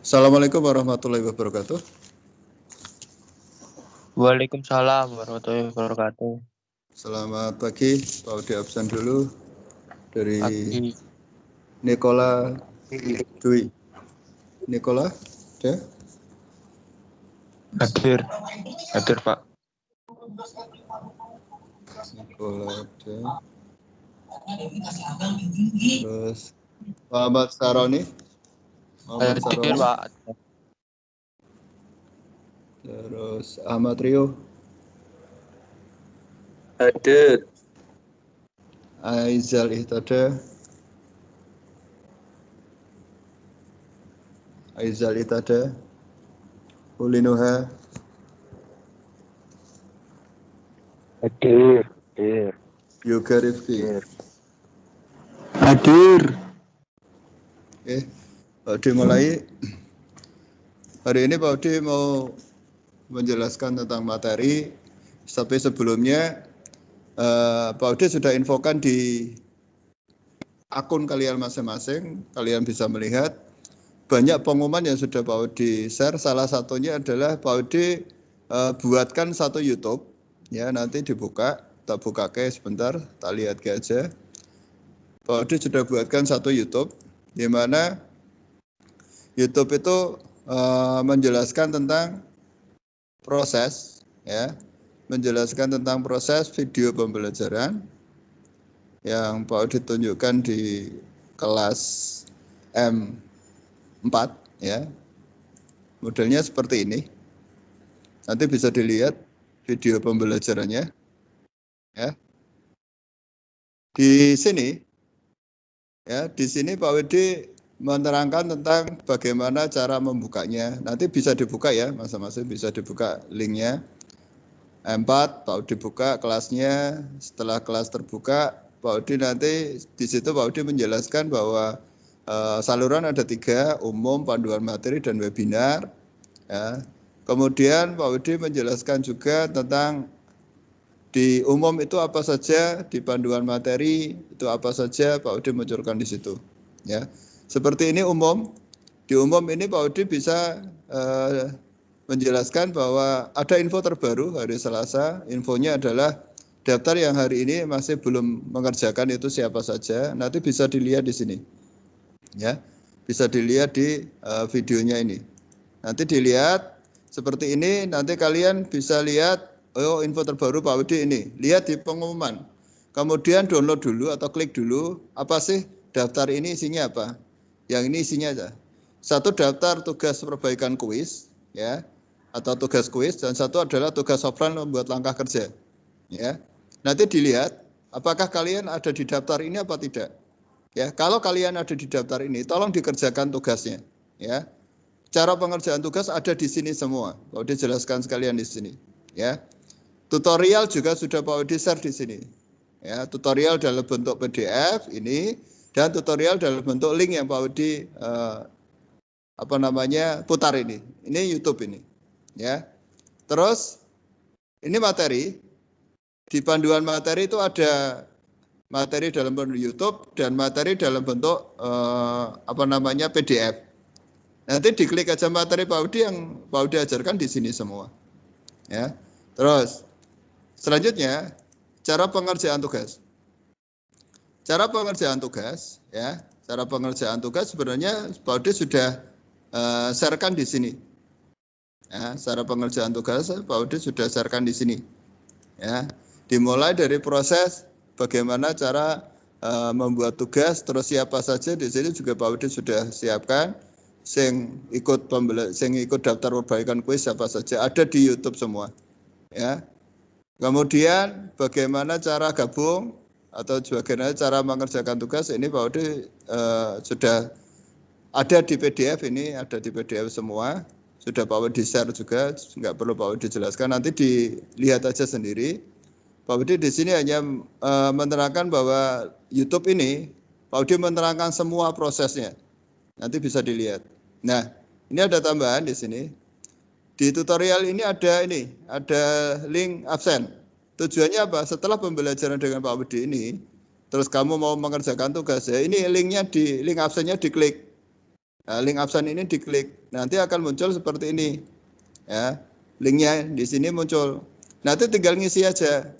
Assalamualaikum warahmatullahi wabarakatuh. Waalaikumsalam warahmatullahi wabarakatuh. Selamat pagi, Pak Udi absen dulu dari Pagi. Nikola Dwi. Nikola, ada? Hadir Pak. Nikola ada. Terus Muhammad Saroni. Hadir Pak. Terus Ahmad Rio. Hadir. Aizal Ihtada. Ulinuha. Hadir. Yoga Rifki. Hadir. Oke, Pak Udi mulai. Hari ini Pak Udi mau menjelaskan tentang materi. Tapi sebelumnya Pak Udi sudah infokan di akun kalian masing-masing. Kalian bisa melihat banyak pengumuman yang sudah Pak Udi share. Salah satunya adalah Pak Udi buatkan satu YouTube. Ya, nanti dibuka. Tak buka ke sebentar, tak lihat ke aja. Pak Udi sudah buatkan satu YouTube, di mana YouTube itu menjelaskan tentang proses, ya, menjelaskan tentang proses video pembelajaran yang Pak Udi tunjukkan di kelas M4, ya. Modelnya seperti ini. Nanti bisa dilihat video pembelajarannya, ya. Di sini, ya, di sini Pak Widi menerangkan tentang bagaimana cara membukanya. Nanti bisa dibuka ya, masing-masing bisa dibuka linknya. M4, Pak Widi buka kelasnya. Setelah kelas terbuka, Pak Widi nanti di situ Pak Widi menjelaskan bahwa saluran ada 3, umum, panduan materi, dan webinar. Ya. Kemudian Pak Widi menjelaskan juga tentang di umum itu apa saja, di panduan materi itu apa saja, Pak Udi munculkan di situ. Ya, seperti ini umum. Di umum ini Pak Udi bisa menjelaskan bahwa ada info terbaru hari Selasa. Infonya adalah daftar yang hari ini masih belum mengerjakan itu siapa saja. Nanti bisa dilihat di sini. Ya, bisa dilihat di videonya ini. Nanti dilihat seperti ini. Nanti kalian bisa lihat. Oh, info terbaru Pak Widi ini. Lihat di pengumuman. Kemudian download dulu atau klik dulu. Apa sih daftar ini isinya apa? Yang ini isinya aja. Satu daftar tugas perbaikan kuis, ya, atau tugas kuis, dan satu adalah tugas offline membuat langkah kerja. Ya. Nanti dilihat apakah kalian ada di daftar ini apa tidak. Ya, kalau kalian ada di daftar ini, tolong dikerjakan tugasnya. Ya. Cara pengerjaan tugas ada di sini semua. Kalau dijelaskan sekalian di sini. Ya. Tutorial juga sudah Pak Udi share di sini. Ya, tutorial dalam bentuk PDF ini dan tutorial dalam bentuk link yang Pak Udi putar ini. Ini YouTube ini. Ya. Terus ini materi. Di panduan materi itu ada materi dalam bentuk YouTube dan materi dalam bentuk PDF. Nanti diklik aja materi Pak Udi yang Pak Udi ajarkan di sini semua. Ya. Terus selanjutnya, cara pengerjaan tugas. Cara pengerjaan tugas, ya, cara pengerjaan tugas sebenarnya Pak Udi sudah sharekan di sini. Ya, cara pengerjaan tugas Pak Udi sudah sharekan di sini. Ya, dimulai dari proses bagaimana cara membuat tugas, terus siapa saja di sini juga Pak Udi sudah siapkan. Sing ikut daftar perbaikan kuis siapa saja ada di YouTube semua. Ya. Kemudian bagaimana cara gabung atau bagaimana cara mengerjakan tugas ini Pak Udi sudah ada di PDF ini, ada di PDF semua. Sudah Pak Udi share juga, nggak perlu Pak Udi jelaskan, nanti dilihat aja sendiri. Pak Udi di sini hanya menerangkan bahwa YouTube ini Pak Udi menerangkan semua prosesnya. Nanti bisa dilihat. Nah, ini ada tambahan di sini. Di tutorial ini ada link absen. Tujuannya apa? Setelah pembelajaran dengan Pak Budi ini, terus kamu mau mengerjakan tugas ya, ini linknya link absennya diklik. Nah, link absen ini diklik, nanti akan muncul seperti ini. Ya, linknya di sini muncul. Nanti tinggal ngisi aja.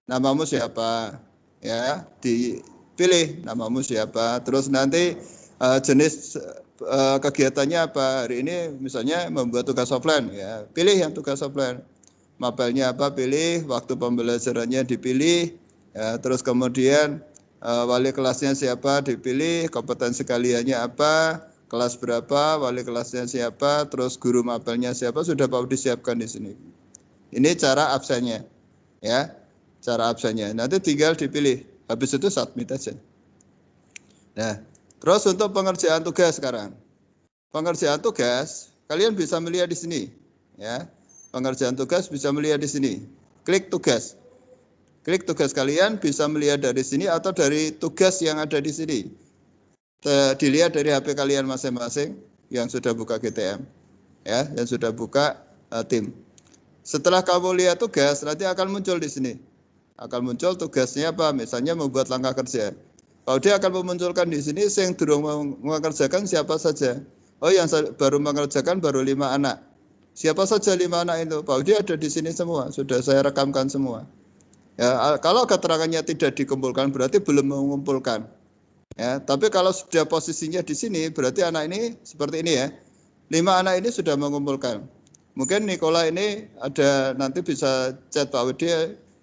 Namamu siapa? Ya, dipilih namamu siapa. Terus nanti jenis kegiatannya apa? Hari ini misalnya membuat tugas offline, ya. Pilih yang tugas offline. Mapelnya apa? Pilih. Waktu pembelajarannya dipilih. Ya, terus kemudian wali kelasnya siapa? Dipilih. Kompetensi kaliannya apa? Kelas berapa, wali kelasnya siapa, terus guru mapelnya siapa, sudah Pak disiapkan di sini. Ini cara absennya, ya, cara absennya. Nanti tinggal dipilih, habis itu submit aja. Nah, terus untuk pengerjaan tugas sekarang, pengerjaan tugas kalian bisa melihat di sini, ya. Pengerjaan tugas bisa melihat di sini. Klik tugas, klik tugas kalian bisa melihat dari sini atau dari tugas yang ada di sini. Dilihat dari HP kalian masing-masing yang sudah buka GTM, ya, yang sudah buka tim. Setelah kamu lihat tugas, nanti akan muncul di sini. Akan muncul tugasnya apa? Misalnya membuat langkah kerja. Pak dia akan memunculkan di sini yang durung mengerjakan siapa saja. Oh, yang baru mengerjakan baru 5 anak. Siapa saja 5 anak itu? Pak dia ada di sini semua. Sudah saya rekamkan semua. Ya, kalau keterangannya tidak dikumpulkan berarti belum mengumpulkan. Ya, tapi kalau sudah posisinya di sini, berarti anak ini seperti ini ya. 5 anak ini sudah mengumpulkan. Mungkin Nikola ini ada nanti bisa chat Pak Wedi,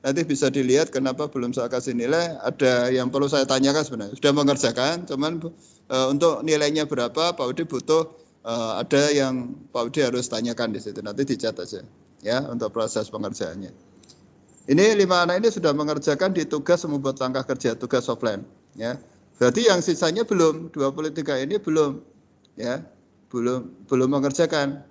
nanti bisa dilihat kenapa belum saya kasih nilai. Ada yang perlu saya tanyakan sebenarnya. Sudah mengerjakan, cuman untuk nilainya berapa Pak Wedi butuh ada yang Pak Wedi harus tanyakan di situ. Nanti dicat aja ya untuk proses pengerjaannya. Ini 5 anak ini sudah mengerjakan di tugas membuat langkah kerja, tugas offline ya. Berarti yang sisanya belum, 23 ini belum, ya, belum mengerjakan.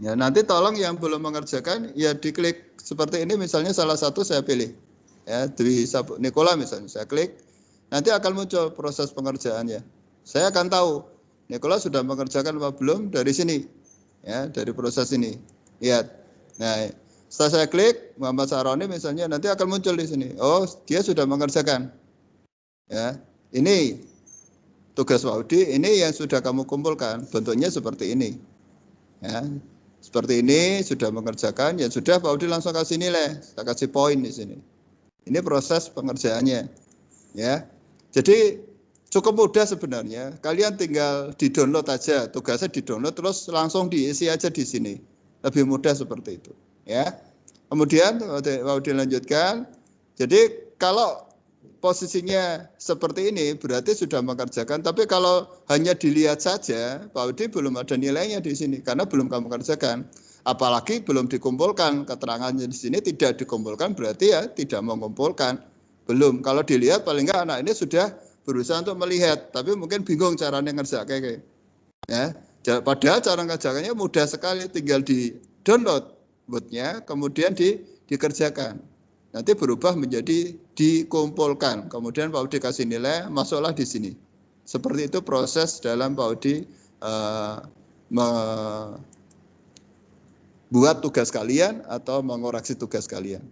Ya, nanti tolong yang belum mengerjakan, ya diklik seperti ini, misalnya salah satu saya pilih, ya, Dwi Nikola misalnya, saya klik, nanti akan muncul proses pengerjaannya. Saya akan tahu, Nikola sudah mengerjakan apa belum dari sini, ya, dari proses ini. Lihat, nah, setelah saya klik, Muhammad Saroni misalnya, nanti akan muncul di sini. Oh, dia sudah mengerjakan, ya. Ini tugas Waudi, ini yang sudah kamu kumpulkan, bentuknya seperti ini. Ya, seperti ini sudah mengerjakan, ya sudah Pak Waudi langsung kasih nilai, saya kasih poin di sini. Ini proses pengerjaannya. Ya, jadi cukup mudah sebenarnya. Kalian tinggal di-download aja, tugasnya di-download terus langsung diisi aja di sini. Lebih mudah seperti itu. Ya. Kemudian Pak Waudi lanjutkan. Jadi kalau posisinya seperti ini berarti sudah mengerjakan, tapi kalau hanya dilihat saja Pak Udi belum ada nilainya di sini karena belum kamu kerjakan, apalagi belum dikumpulkan keterangannya di sini, tidak dikumpulkan berarti ya tidak mengumpulkan, belum. Kalau dilihat paling enggak anak ini sudah berusaha untuk melihat tapi mungkin bingung caranya ngerjakan ya. Padahal cara ngerjakannya mudah sekali, tinggal di download bootnya kemudian dikerjakan. Nanti berubah menjadi dikumpulkan. Kemudian Pak Udi kasih nilai, masuklah di sini. Seperti itu proses dalam Pak Udi membuat tugas kalian atau mengoreksi tugas kalian.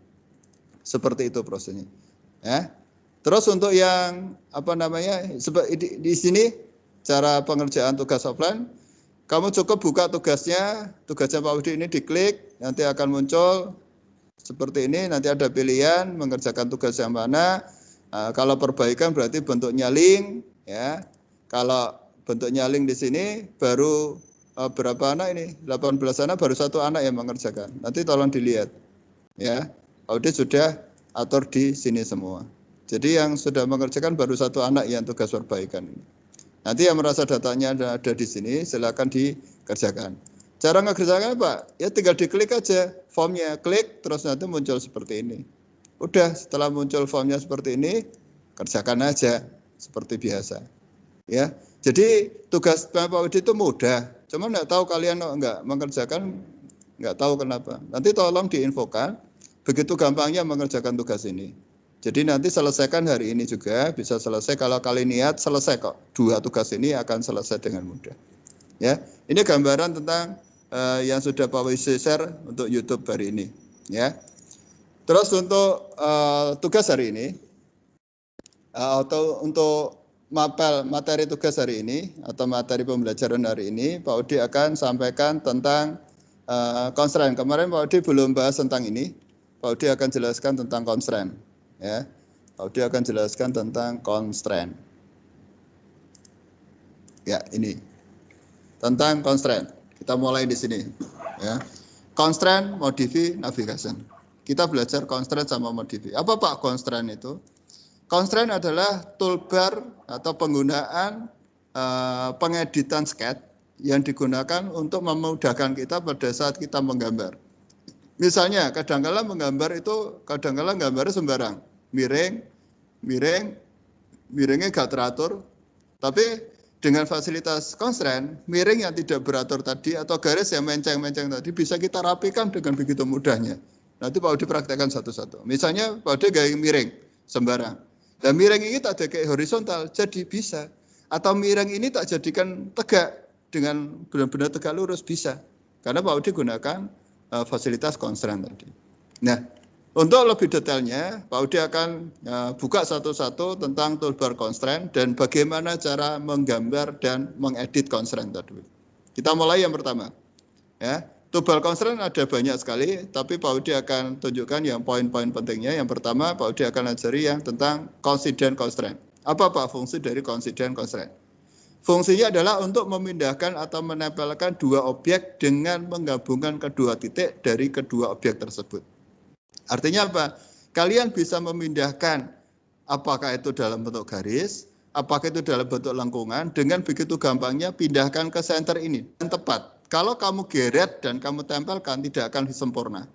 Seperti itu prosesnya. Ya. Terus untuk yang apa namanya di sini cara pengerjaan tugas offline, kamu cukup buka tugasnya Pak Udi ini diklik, nanti akan muncul seperti ini, nanti ada pilihan mengerjakan tugas yang mana. Kalau perbaikan berarti bentuknya link, ya. Kalau bentuknya link di sini baru berapa anak ini? 18 anak, baru 1 anak yang mengerjakan. Nanti tolong dilihat, ya. Audit sudah atur di sini semua. Jadi yang sudah mengerjakan baru 1 anak yang tugas perbaikan ini. Nanti yang merasa datanya ada di sini, silakan dikerjakan. Cara ngerjakannya Pak, ya tinggal diklik aja formnya, klik terus nanti muncul seperti ini. Udah, setelah muncul formnya seperti ini, kerjakan aja seperti biasa. Ya, jadi tugas Pak Udi itu mudah, cuma nggak tahu kalian nggak mengerjakan, nggak tahu kenapa. Nanti tolong diinfokan, begitu gampangnya mengerjakan tugas ini. Jadi nanti selesaikan hari ini juga, bisa selesai kalau kalian niat selesai kok. 2 tugas ini akan selesai dengan mudah. Ya, ini gambaran tentang yang sudah Pak Wisi share untuk YouTube hari ini, ya. Terus untuk tugas hari ini atau untuk mapel materi tugas hari ini atau materi pembelajaran hari ini, Pak Udi akan sampaikan tentang constraint. Kemarin Pak Udi belum bahas tentang ini. Pak Udi akan jelaskan tentang constraint. Ya, Pak Udi akan jelaskan tentang constraint. Ya, ini tentang constraint. Kita mulai di sini. Ya, constraint, modify, navigation. Kita belajar constraint sama modify. Apa Pak constraint itu? Constraint adalah toolbar atau penggunaan pengeditan sketch yang digunakan untuk memudahkan kita pada saat kita menggambar. Misalnya, kadang-kala menggambar itu, kadang-kala gambarnya sembarang. Miringnya gak teratur. Tapi dengan fasilitas constraint, miring yang tidak beratur tadi atau garis yang menceng-menceng tadi bisa kita rapikan dengan begitu mudahnya. Nanti Pak Udi praktekkan satu-satu. Misalnya Pak Udi gaya miring sembarang. Dan miring ini tak ada kayak horizontal, jadi bisa. Atau miring ini tak jadikan tegak dengan benar-benar tegak lurus bisa. Karena Pak Udi gunakan fasilitas constraint tadi. Nah, untuk lebih detailnya, Pak Udi akan buka satu-satu tentang toolbar constraint dan bagaimana cara menggambar dan mengedit constraint tadi. Kita mulai yang pertama. Ya, toolbar constraint ada banyak sekali, tapi Pak Udi akan tunjukkan yang poin-poin pentingnya. Yang pertama, Pak Udi akan ajari yang tentang coincident constraint. Apa Pak fungsi dari coincident constraint? Fungsinya adalah untuk memindahkan atau menempelkan dua objek dengan menggabungkan kedua titik dari kedua objek tersebut. Artinya apa? Kalian bisa memindahkan apakah itu dalam bentuk garis, apakah itu dalam bentuk lengkungan, dengan begitu gampangnya pindahkan ke center ini. Dan tepat. Kalau kamu geret dan kamu tempelkan tidak akan sempurna.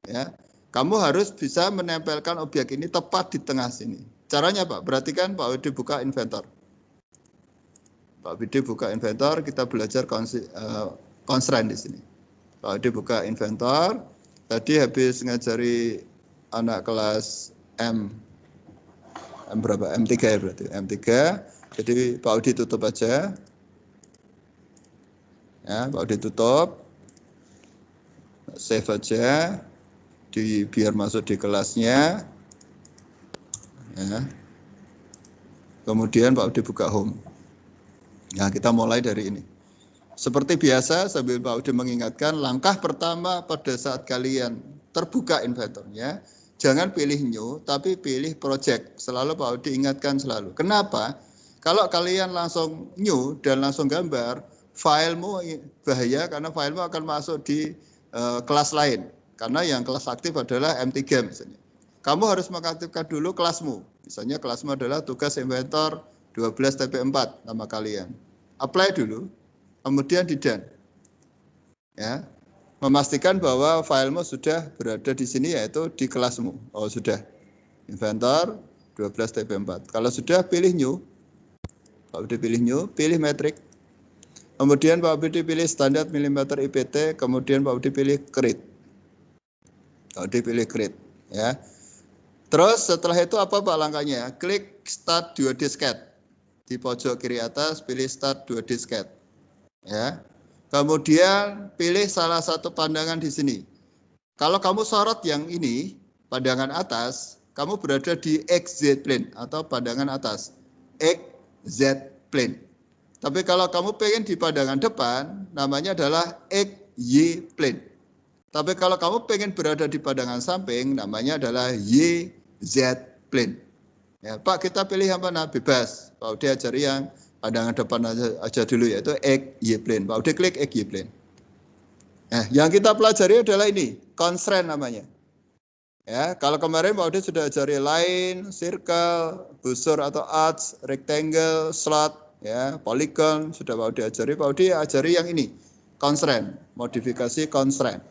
Ya, kamu harus bisa menempelkan objek ini tepat di tengah sini. Caranya Pak, perhatikan Pak Widi buka inventor. Pak Widi buka inventor, kita belajar constraint di sini. Pak Widi buka inventor. Tadi habis ngajari anak kelas M berapa? M3 ya berarti. M3. Jadi Pak Udi tutup aja. Ya, Pak Udi tutup. Save aja. Biar masuk di kelasnya. Ya. Kemudian Pak Udi buka home. Nah, kita mulai dari ini. Seperti biasa, sambil Pak Udi mengingatkan, langkah pertama pada saat kalian terbuka inventornya, jangan pilih new, tapi pilih project. Selalu Pak Udi ingatkan selalu. Kenapa? Kalau kalian langsung new dan langsung gambar, filemu bahaya karena filemu akan masuk di kelas lain. Karena yang kelas aktif adalah M3 misalnya. Kamu harus mengaktifkan dulu kelasmu. Misalnya kelasmu adalah tugas inventor 12 TP4 nama kalian. Apply dulu. Kemudian di done. Ya. Memastikan bahwa filemu sudah berada di sini yaitu di kelasmu. Oh, sudah. Inventor 12 TP4. Kalau sudah pilih new. Pak Budi pilih new, pilih metrik. Kemudian Pak Budi pilih standar milimeter IPT, kemudian Pak Budi pilih create. Pak Budi pilih create, ya. Terus setelah itu apa Pak langkahnya? Klik start 2D sketch. Di pojok kiri atas pilih start 2D sketch. Ya. Kemudian pilih salah satu pandangan di sini. Kalau kamu sorot yang ini, pandangan atas, kamu berada di XZ plane atau pandangan atas. XZ plane. Tapi kalau kamu pengen di pandangan depan, namanya adalah XY plane. Tapi kalau kamu pengen berada di pandangan samping, namanya adalah YZ plane. Ya, Pak, kita pilih yang mana? Bebas. Pak Udi ajari yang pandangan depan aja dulu yaitu XY plane. Pak Udi klik XY plane. Nah, yang kita pelajari adalah ini, constraint namanya. Ya, kalau kemarin Pak Udi sudah ajari line, circle, busur atau arch, rectangle, slot, ya, polygon sudah Pak Udi ajari. Pak Udi ajari yang ini, constraint, modifikasi constraint.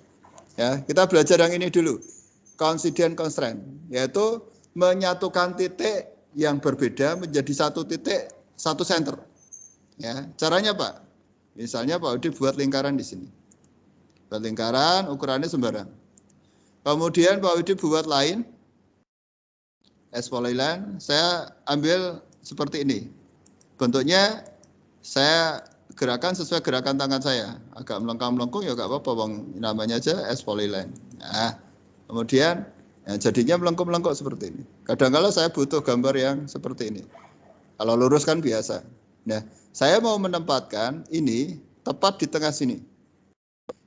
Ya, kita belajar yang ini dulu. Coincident constraint, yaitu menyatukan titik yang berbeda menjadi satu titik, satu center. Ya, caranya Pak. Misalnya Pak Udi buat lingkaran di sini. Buat lingkaran, ukurannya sembarang. Kemudian Pak Udi buat line, S polyline. Saya ambil seperti ini. Bentuknya saya gerakan sesuai gerakan tangan saya. Agak melengkung-melengkung ya nggak apa-apa, namanya aja S polyline. Nah, kemudian ya, jadinya melengkung-melengkung seperti ini. Kadang-kadang saya butuh gambar yang seperti ini. Kalau lurus kan biasa. Nah, saya mau menempatkan ini tepat di tengah sini.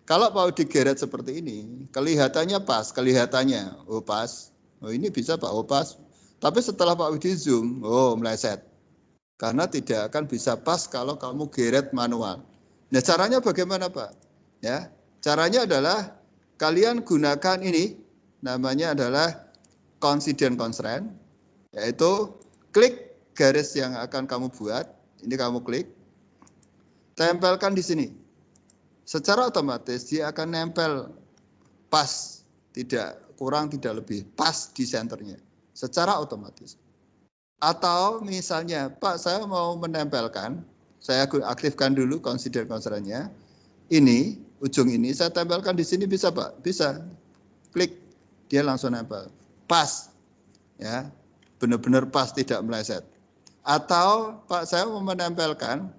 Kalau Pak Udi geret seperti ini, kelihatannya pas, kelihatannya, oh pas. Oh ini bisa Pak, oh pas. Tapi setelah Pak Udi zoom, oh meleset. Karena tidak akan bisa pas kalau kamu geret manual. Nah caranya bagaimana Pak? Ya, caranya adalah kalian gunakan ini, namanya adalah coincident constraint, yaitu klik garis yang akan kamu buat, ini kamu klik, tempelkan di sini. Secara otomatis dia akan nempel pas, tidak kurang, tidak lebih, pas di senternya, secara otomatis. Atau misalnya, Pak, saya mau menempelkan, saya aktifkan dulu consider constraint-nya. Ini, ujung ini saya tempelkan di sini bisa, Pak? Bisa. Klik, dia langsung nempel. Pas. Ya. Benar-benar pas, tidak meleset. Atau, Pak, saya mau menempelkan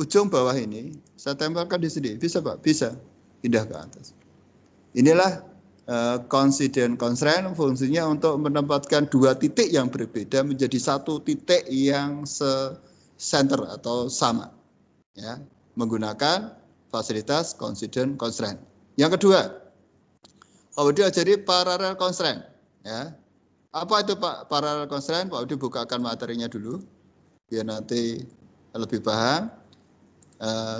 ujung bawah ini, saya tempelkan di sini. Bisa, Pak? Bisa. Pindah ke atas. Inilah coincident constraint, fungsinya untuk menempatkan dua titik yang berbeda menjadi satu titik yang center atau sama, ya, menggunakan fasilitas coincident constraint. Yang kedua, Pak Udi ajari parallel constraint, ya. Apa itu Pak parallel constraint? Pak Udi bukakan materinya dulu biar nanti lebih paham.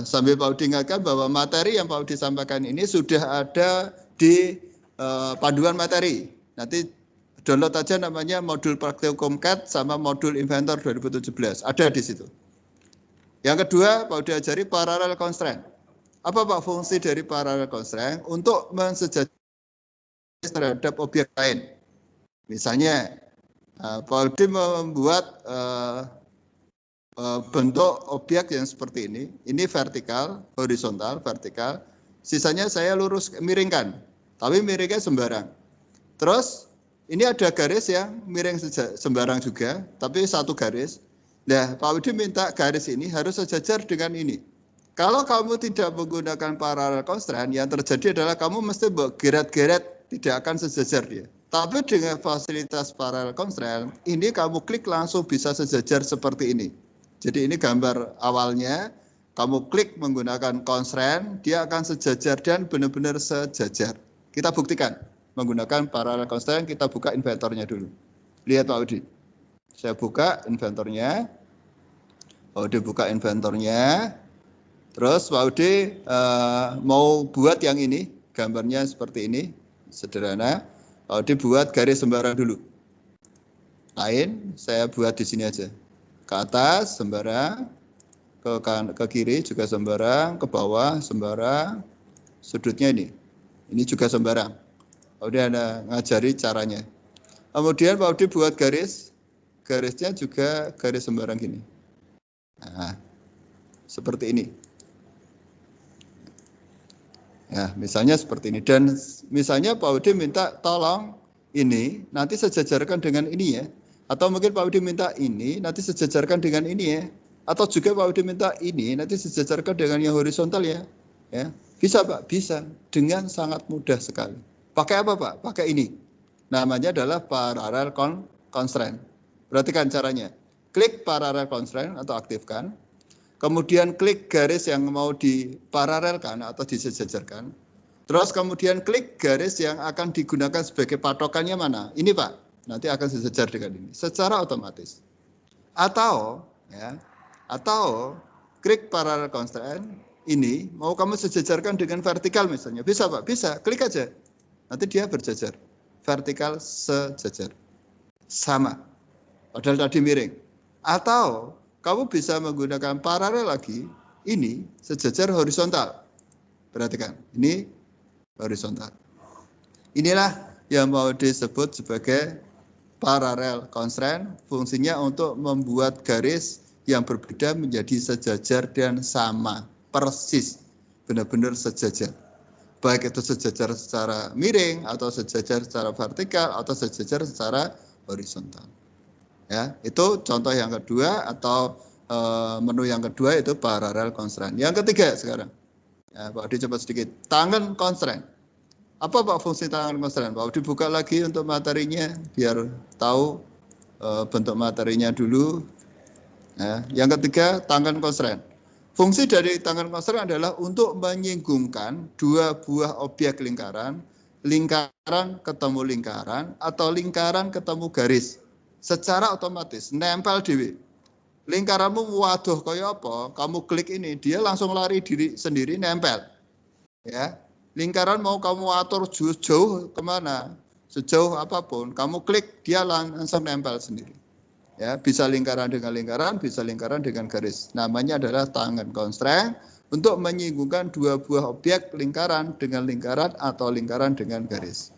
Sambil Pak Udi ingatkan bahwa materi yang Pak Udi sampaikan ini sudah ada di panduan materi. Nanti download aja namanya modul praktikum CAD sama modul Inventor 2017. Ada di situ. Yang kedua, Pak Udi ajari parallel constraint. Apa Pak fungsi dari parallel constraint? Untuk mensejajarkan terhadap objek lain. Misalnya, Pak Udi membuat bentuk objek yang seperti ini. Ini vertikal, horizontal, vertikal. Sisanya saya lurus, miringkan. Tapi miringnya sembarang. Terus ini ada garis yang miring sembarang juga, tapi satu garis. Nah, Pak Udi minta garis ini harus sejajar dengan ini. Kalau kamu tidak menggunakan parallel constraint, yang terjadi adalah kamu mesti geret-geret, tidak akan sejajar dia. Tapi dengan fasilitas parallel constraint, ini kamu klik langsung bisa sejajar seperti ini. Jadi ini gambar awalnya, kamu klik menggunakan constraint, dia akan sejajar dan benar-benar sejajar. Kita buktikan menggunakan parallel constraint, kita buka inventornya dulu. Lihat Pak Udi. Saya buka inventornya. Pak Udi buka inventornya. Terus Pak Udi mau buat yang ini, gambarnya seperti ini, sederhana. Pak Udi buat garis sembarang dulu. Lain, saya buat di sini aja. Ke atas sembarang, ke kiri juga sembarang, ke bawah sembarang, sudutnya ini. Ini juga sembarang. Pak Udi Anda ngajari caranya. Kemudian Pak Udi buat garisnya juga garis sembarang gini. Nah, seperti ini. Ya, misalnya seperti ini. Dan misalnya Pak Udi minta tolong ini nanti sejajarkan dengan ini ya. Atau mungkin Pak Udi minta ini nanti sejajarkan dengan ini ya. Atau juga Pak Udi minta ini nanti sejajarkan dengan yang horizontal ya. Ya, bisa Pak, bisa dengan sangat mudah sekali. Pakai apa Pak? Pakai ini. Namanya adalah parallel constraint. Perhatikan caranya. Klik parallel constraint atau aktifkan. Kemudian klik garis yang mau diparalelkan atau disejajarkan. Terus kemudian klik garis yang akan digunakan sebagai patokannya mana? Ini Pak, nanti akan sejajar dengan ini secara otomatis. Atau ya, atau klik parallel constraint ini mau kamu sejajarkan dengan vertikal misalnya. Bisa Pak, bisa. Klik aja. Nanti dia berjajar. Vertikal sejajar. Sama. Padahal tadi miring. Atau kamu bisa menggunakan paralel lagi, ini sejajar horizontal. Perhatikan, ini horizontal. Inilah yang mau disebut sebagai parallel constraint, fungsinya untuk membuat garis yang berbeda menjadi sejajar dan sama, persis, benar-benar sejajar. Baik itu sejajar secara miring, atau sejajar secara vertikal, atau sejajar secara horizontal. Ya, itu contoh yang kedua atau menu yang kedua itu parallel constraint. Yang ketiga sekarang, ya, Pak Udi cepat sedikit. Tangan constraint. Apa Pak fungsi tangan constraint? Pak Udi buka lagi untuk materinya biar tahu bentuk materinya dulu. Ya. Yang ketiga, tangen constraint. Fungsi dari tangen constraint adalah untuk menyinggungkan dua buah objek lingkaran, lingkaran ketemu lingkaran, atau lingkaran ketemu garis. Secara otomatis, nempel dewe. Lingkaranmu waduh kaya apa, kamu klik ini, dia langsung lari diri sendiri nempel. Ya, lingkaran mau kamu atur jauh kemana, sejauh apapun, kamu klik, dia langsung nempel sendiri. Ya, bisa lingkaran dengan lingkaran, bisa lingkaran dengan garis. Namanya adalah tangen constraint untuk menyinggungkan dua buah objek lingkaran dengan lingkaran atau lingkaran dengan garis.